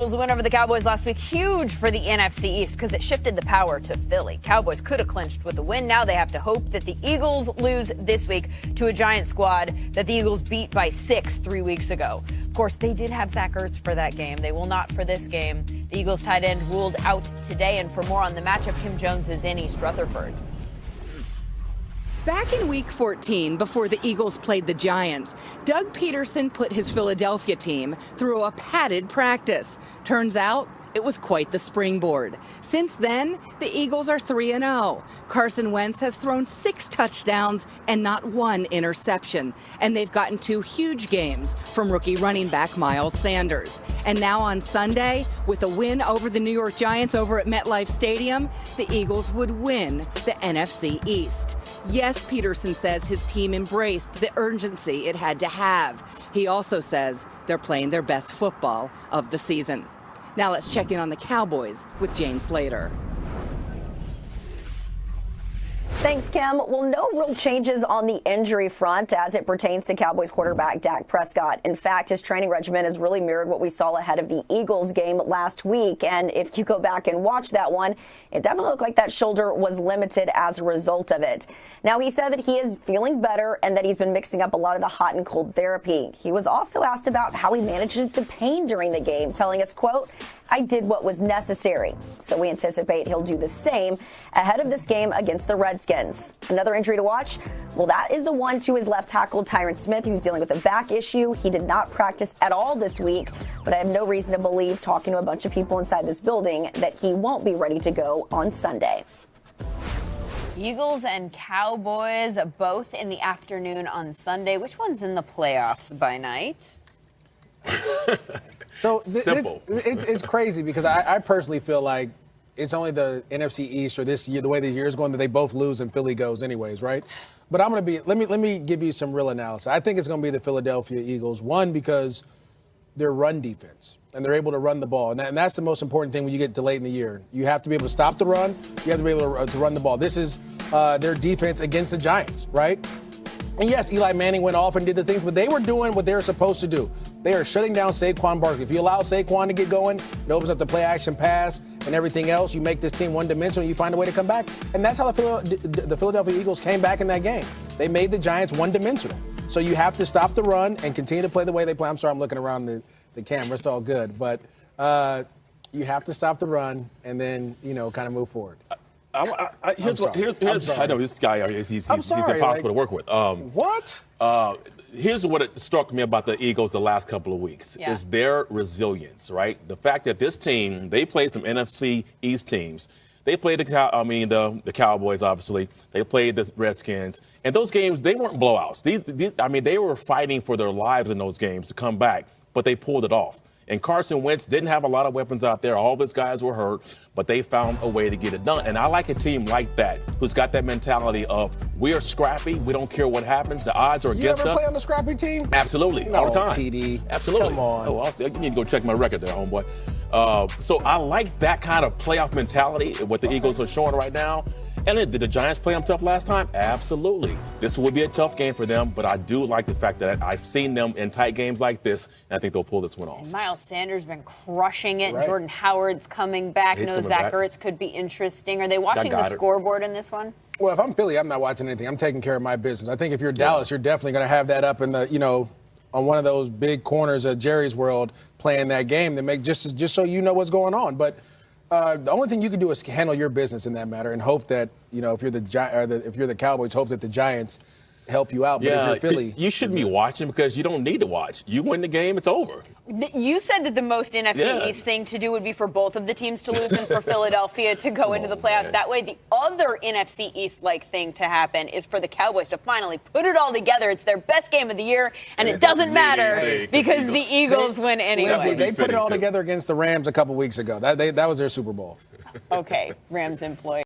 The win over the Cowboys last week, huge for the NFC East because it shifted the power to Philly. Cowboys could have clinched with the win. Now they have to hope that the Eagles lose this week to a Giant squad that the Eagles beat by 6 3 weeks ago. Of course, they did have Zach Ertz for that game. They will not for this game. The Eagles tight end ruled out today. And for more on the matchup, Kim Jones is in East Rutherford. Back in Week 14, before the Eagles played the Giants, Doug Peterson put his Philadelphia team through a padded practice. Turns out, it was quite the springboard. Since then, the Eagles are 3-0. Carson Wentz has thrown 6 touchdowns and not 1 interception. And they've gotten 2 huge games from rookie running back Miles Sanders. And now on Sunday, with a win over the New York Giants over at MetLife Stadium, the Eagles would win the NFC East. Yes, Peterson says his team embraced the urgency it had to have. He also says they're playing their best football of the season. Now let's check in on the Cowboys with Jane Slater. Thanks, Kim. Well, no real changes on the injury front as it pertains to Cowboys quarterback Dak Prescott. In fact, his training regimen has really mirrored what we saw ahead of the Eagles game last week. And if you go back and watch that one, it definitely looked like that shoulder was limited as a result of it. Now, he said that he is feeling better and that he's been mixing up a lot of the hot and cold therapy. He was also asked about how he manages the pain during the game, telling us, quote, "I did what was necessary." So we anticipate he'll do the same ahead of this game against the Redskins. Another injury to watch? Well, that is the one to his left tackle, Tyron Smith, who's dealing with a back issue. He did not practice at all this week, but I have no reason to believe, talking to a bunch of people inside this building, that he won't be ready to go on Sunday. Eagles and Cowboys both in the afternoon on Sunday. Which one's in the playoffs by night? So Simple. It's crazy because I personally feel like it's only the NFC East or this year, the way the year is going, that they both lose and Philly goes anyways, right? But I'm going to be, let me give you some real analysis. I think it's going to be the Philadelphia Eagles. One, because their run defense and they're able to run the ball. And that's the most important thing when you get to late in the year. You have to be able to stop the run. You have to be able to run the ball. This is their defense against the Giants, right? And yes, Eli Manning went off and did the things, but they were doing what they were supposed to do. They are shutting down Saquon Barkley. If you allow Saquon to get going, it opens up the play action pass and everything else. You make this team one-dimensional, you find a way to come back. And that's how the Philadelphia Eagles came back in that game. They made the Giants one-dimensional. So you have to stop the run and continue to play the way they play. I'm sorry, I'm looking around the camera. It's all good. But you have to stop the run and then, kind of move forward. Here's I know this guy. He's impossible to work with. What? Here's what it struck me about the Eagles the last couple of weeks is their resilience, right? The fact that this team, they played some NFC East teams. They played the Cowboys, obviously. They played the Redskins. And those games, they weren't blowouts. They were fighting for their lives in those games to come back, but they pulled it off. And Carson Wentz didn't have a lot of weapons out there. All of his guys were hurt, but they found a way to get it done. And I like a team like that, who's got that mentality of we're scrappy. We don't care what happens. The odds are against us. You ever play on the scrappy team? Absolutely. All the time. TD. Absolutely. Come on. Oh, you need to go check my record there, homeboy. So I like that kind of playoff mentality, what the Eagles are showing right now. And did the Giants play them tough last time? Absolutely. This will be a tough game for them, but I do like the fact that I've seen them in tight games like this, and I think they'll pull this one off. And Miles Sanders been crushing it. Right. Jordan Howard's coming back. Zach Ertz could be interesting. Are they watching the scoreboard in this one? Well, if I'm Philly, I'm not watching anything. I'm taking care of my business. I think if you're Dallas, you're definitely going to have that up in the, on one of those big corners of Jerry's World playing that game to make just so you know what's going on. But the only thing you can do is handle your business in that matter and hope that, if you're the Cowboys, hope that the Giants help you out. But if you're Philly, you shouldn't be watching because you don't need to watch. You win the game, it's over. You said that the most NFC East thing to do would be for both of the teams to lose and for Philadelphia to go into the playoffs. Man. That way, the other NFC East-like thing to happen is for the Cowboys to finally put it all together. It's their best game of the year, and it doesn't matter because the Eagles win anyway. They put it all together against the Rams a couple weeks ago. That was their Super Bowl. Okay, Rams employee.